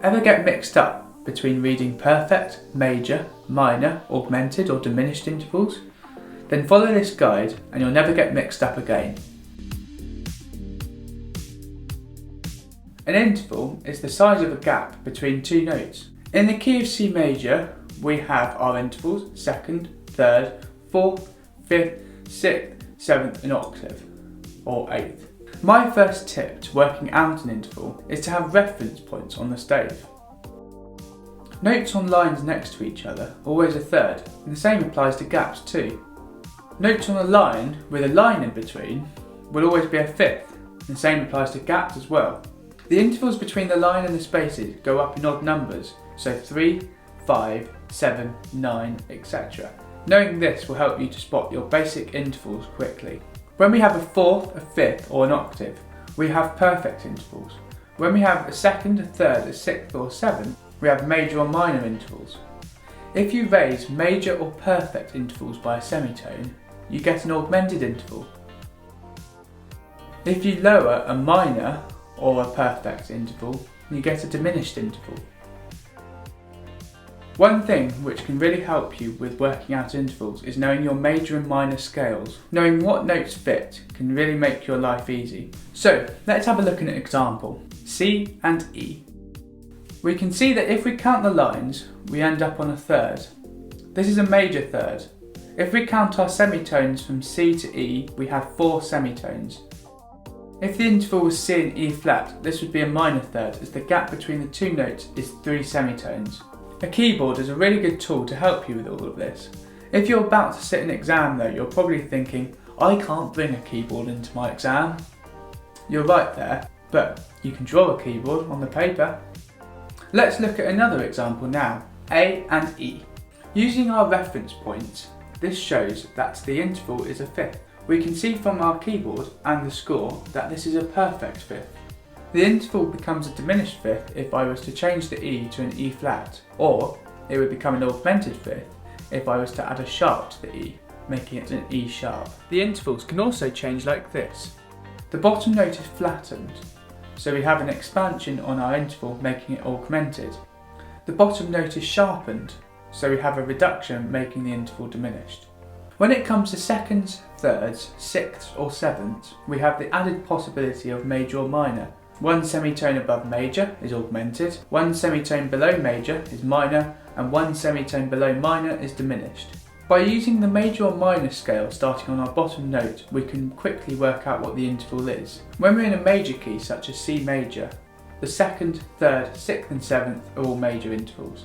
Ever get mixed up between reading perfect, major, minor, augmented or diminished intervals? Then follow this guide and you'll never get mixed up again. An interval is the size of a gap between two notes. In the key of C major, we have our intervals 2nd, 3rd, 4th, 5th, 6th, 7th and octave, or 8th. My first tip to working out an interval is to have reference points on the stave. Notes on lines next to each other are always a third, and the same applies to gaps too. Notes on a line with a line in between will always be a fifth, and the same applies to gaps as well. The intervals between the line and the spaces go up in odd numbers, so 3, 5, 7, 9, etc. Knowing this will help you to spot your basic intervals quickly. When we have a fourth, a fifth or an octave, we have perfect intervals. When we have a second, a third, a sixth or seventh, we have major or minor intervals. If you raise major or perfect intervals by a semitone, you get an augmented interval. If you lower a minor or a perfect interval, you get a diminished interval. One thing which can really help you with working out intervals is knowing your major and minor scales. Knowing what notes fit can really make your life easy. So let's have a look at an example. C and E. We can see that if we count the lines, we end up on a third. This is a major third. If we count our semitones from C to E, we have 4 semitones. If the interval was C and E flat, this would be a minor third, as the gap between the two notes is 3 semitones. A keyboard is a really good tool to help you with all of this. If you're about to sit an exam though, you're probably thinking, I can't bring a keyboard into my exam. You're right there, but you can draw a keyboard on the paper. Let's look at another example now, A and E. Using our reference points, this shows that the interval is a fifth. We can see from our keyboard and the score that this is a perfect fifth. The interval becomes a diminished fifth if I was to change the E to an E flat, or it would become an augmented fifth if I was to add a sharp to the E, making it an E sharp. The intervals can also change like this. The bottom note is flattened, so we have an expansion on our interval making it augmented. The bottom note is sharpened, so we have a reduction making the interval diminished. When it comes to seconds, thirds, sixths or sevenths, we have the added possibility of major or minor. 1 semitone above major is augmented, 1 semitone below major is minor, and 1 semitone below minor is diminished. By using the major or minor scale starting on our bottom note, we can quickly work out what the interval is. When we're in a major key such as C major, the 2nd, 3rd, 6th and 7th are all major intervals.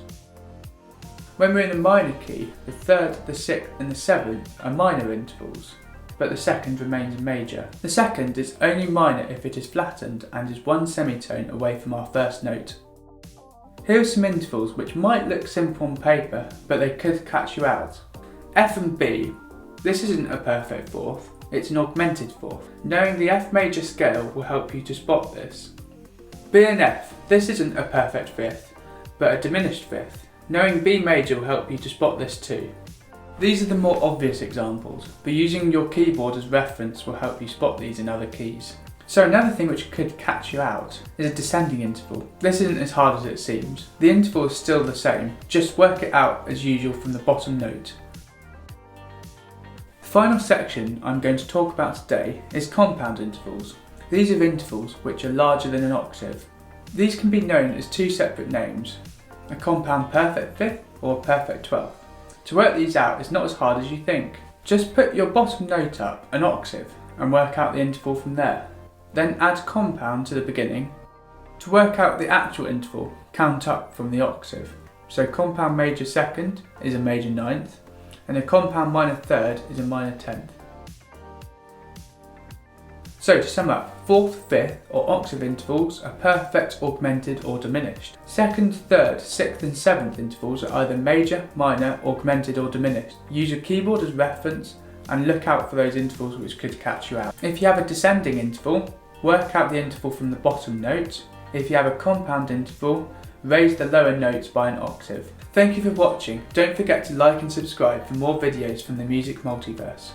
When we're in a minor key, the 3rd, the 6th and the 7th are minor intervals, but the 2nd remains major. The 2nd is only minor if it is flattened and is 1 semitone away from our first note. Here are some intervals which might look simple on paper, but they could catch you out. F and B. This isn't a perfect fourth, it's an augmented fourth. Knowing the F major scale will help you to spot this. B and F. This isn't a perfect fifth, but a diminished fifth. Knowing B major will help you to spot this too. These are the more obvious examples, but using your keyboard as reference will help you spot these in other keys. So another thing which could catch you out is a descending interval. This isn't as hard as it seems. The interval is still the same, just work it out as usual from the bottom note. The final section I'm going to talk about today is compound intervals. These are intervals which are larger than an octave. These can be known as two separate names, a compound perfect fifth or a perfect 12th. To work these out is not as hard as you think. Just put your bottom note up an octave and work out the interval from there. Then add compound to the beginning. To work out the actual interval, count up from the octave. So compound major second is a major ninth, and a compound minor third is a minor 10th. So to sum up, 4th, 5th or octave intervals are perfect, augmented or diminished. 2nd, 3rd, 6th and 7th intervals are either major, minor, augmented or diminished. Use your keyboard as reference and look out for those intervals which could catch you out. If you have a descending interval, work out the interval from the bottom note. If you have a compound interval, raise the lower notes by an octave. Thank you for watching. Don't forget to like and subscribe for more videos from the Music Multiverse.